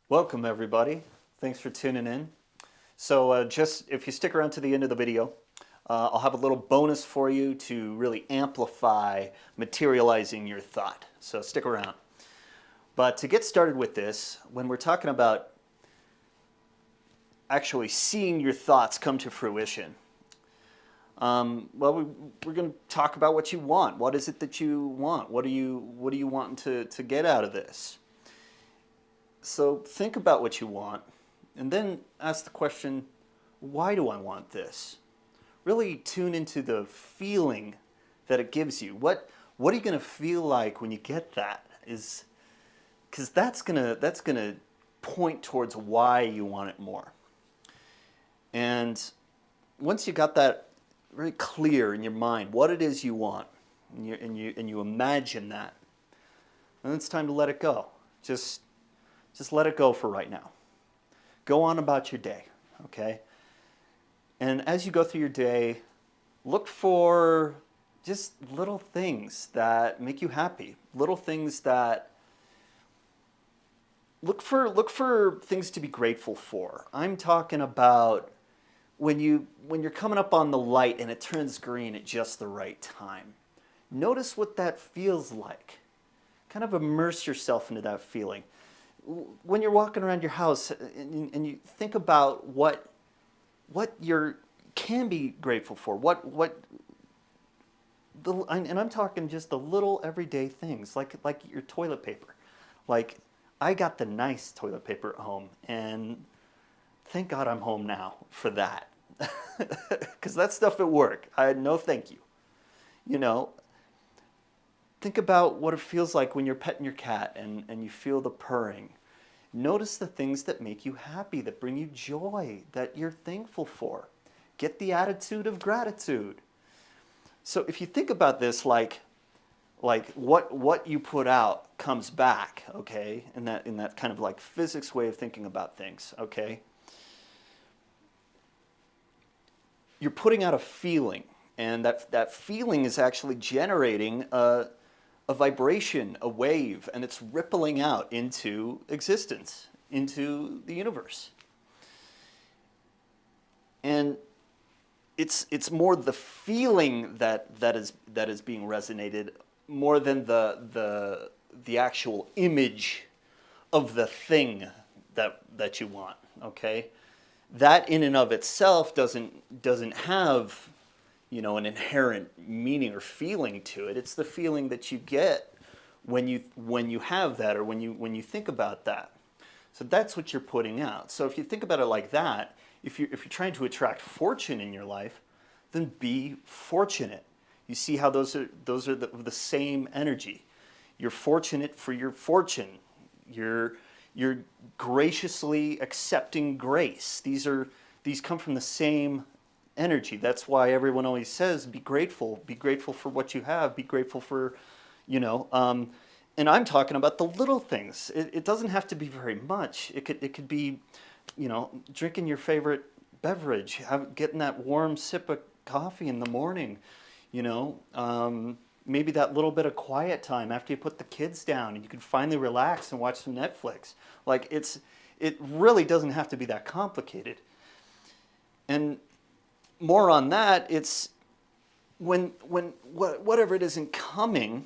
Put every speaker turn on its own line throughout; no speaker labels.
Welcome everybody. Thanks for tuning in. So just if you stick around to the end of the video, I'll have a little bonus for you to really amplify materializing your thought. So stick around. But to get started with this, when we're talking about actually seeing your thoughts come to fruition, we're going to talk about what you want. What is it that you want? What are you wanting to get out of this? So think about what you want and then ask the question, why do I want this? Really tune into the feeling that it gives you. What are you going to feel like when you get that? Is because that's gonna point towards why you want it more. And once you got that very clear in your mind, what it is you want, and you imagine that, then it's time to let it go. Just let it go for right now. Go on about your day, okay? And as you go through your day, look for just little things that make you happy. Little things that look for things to be grateful for. I'm talking about when you're coming up on the light and it turns green at just the right time. Notice what that feels like. Kind of immerse yourself into that feeling. When you're walking around your house and you think about what you can be grateful for, and I'm talking just the little everyday things like your toilet paper. Like I got the nice toilet paper at home, and thank God I'm home now for that, because that stuff at work, I had no thank you. You know, think about what it feels like when you're petting your cat and you feel the purring. Notice the things that make you happy, that bring you joy, that you're thankful for. Get the attitude of gratitude. So if you think about this like what you put out comes back, okay? In that kind of like physics way of thinking about things, okay? You're putting out a feeling, and that feeling is actually generating a vibration, a wave, and it's rippling out into existence, into the universe. And it's more the feeling that is being resonated more than the actual image of the thing that you want. Okay, that in and of itself doesn't have an inherent meaning or feeling to it. It's the feeling that you get when you have that, or when you think about that. So that's what you're putting out. So if you think about it like that, if you're trying to attract fortune in your life, then be fortunate. You see how those are the same energy. You're fortunate for your fortune. You're graciously accepting grace. These come from the same energy. That's why everyone always says, be grateful. Be grateful for what you have. Be grateful for, you know. And I'm talking about the little things. It doesn't have to be very much. It could be, drinking your favorite beverage, getting that warm sip of coffee in the morning, maybe that little bit of quiet time after you put the kids down and you can finally relax and watch some Netflix. Like it really doesn't have to be that complicated. And more on that, it's when whatever it isn't coming,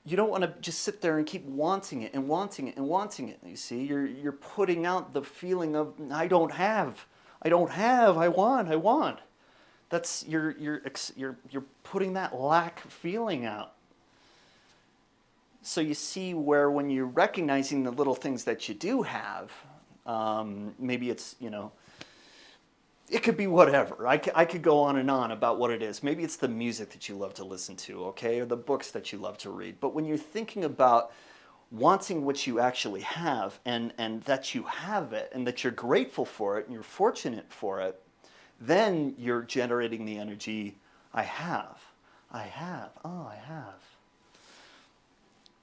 you don't want to just sit there and keep wanting it and wanting it and wanting it. You see, you're putting out the feeling of I don't have, I want. That's you're putting that lack feeling out. So you see where when you're recognizing the little things that you do have, maybe it's it could be whatever. I could go on and on about what it is. Maybe it's the music that you love to listen to, okay, or the books that you love to read. But when you're thinking about wanting what you actually have, and that you have it, and that you're grateful for it, and you're fortunate for it, then you're generating the energy, I have. I have.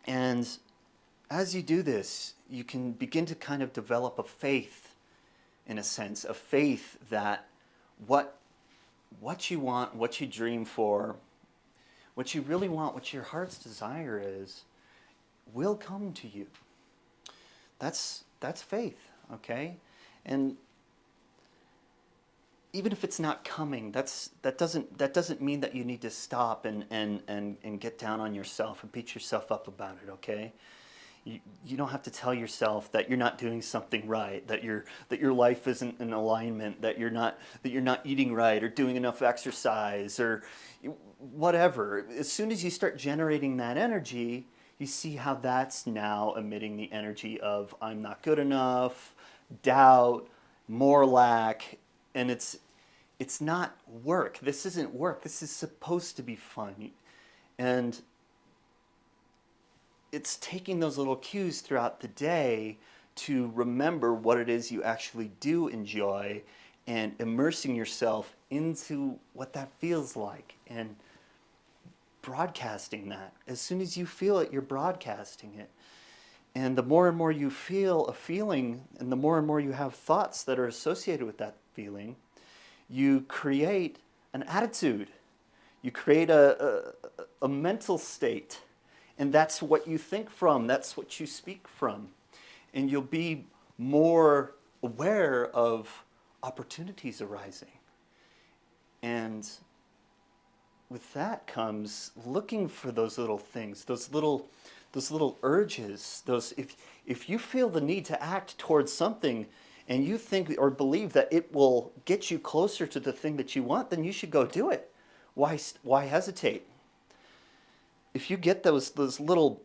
And as you do this, you can begin to kind of develop a faith, in a sense, a faith that what you want, what you dream for, what you really want, what your heart's desire is, will come to you. That's That's faith, okay? And even if it's not coming, that doesn't mean that you need to stop and get down on yourself and beat yourself up about it, okay? You don't have to tell yourself that you're not doing something right, that your life isn't in alignment, that you're not eating right or doing enough exercise or whatever. As soon as you start generating that energy, you see how that's now emitting the energy of I'm not good enough, doubt, more lack, and it's not work. This isn't work. This is supposed to be fun. And it's taking those little cues throughout the day to remember what it is you actually do enjoy and immersing yourself into what that feels like and broadcasting that. As soon as you feel it, you're broadcasting it. And the more and more you feel a feeling and the more and more you have thoughts that are associated with that feeling, you create an attitude. You create a mental state. And that's what you think from. That's what you speak from. And you'll be more aware of opportunities arising. And with that comes looking for those little things, those little urges. If you feel the need to act towards something and you think or believe that it will get you closer to the thing that you want, then you should go do it. Why hesitate? If you get those little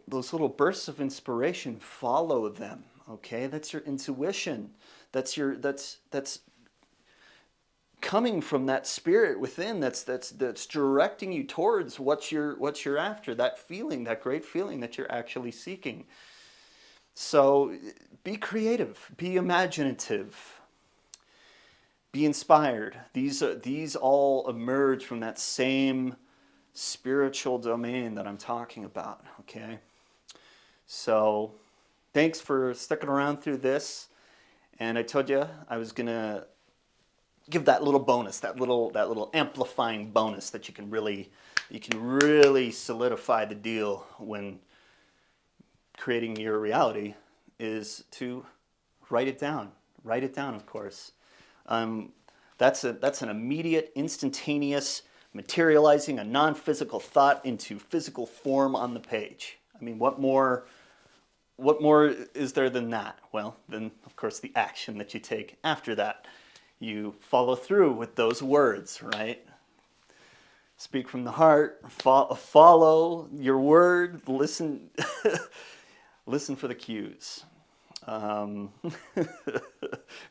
bursts of inspiration, follow them. Okay, that's your intuition. That's coming from that spirit within. That's directing you towards what you're after. That feeling, that great feeling that you're actually seeking. So, be creative, be imaginative, be inspired. These all emerge from that same spiritual domain that I'm talking about, okay? So, thanks for sticking around through this. And I told you I was going to give that little bonus, that little amplifying bonus that you can really solidify the deal when creating your reality is to write it down. Write it down, of course. That's an immediate, instantaneous materializing a non-physical thought into physical form on the page. I mean, what more is there than that? Well, then, of course, the action that you take after that. You follow through with those words, right? Speak from the heart, follow your word, listen, listen for the cues.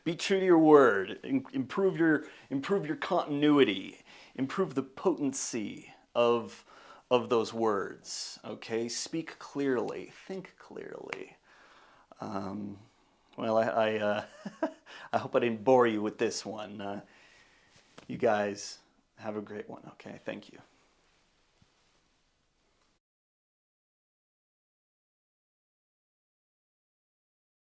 Be true to your word. Improve your continuity. Improve the potency of those words. Okay, speak clearly. Think clearly. Well, I I hope I didn't bore you with this one. You guys have a great one. Okay, thank you.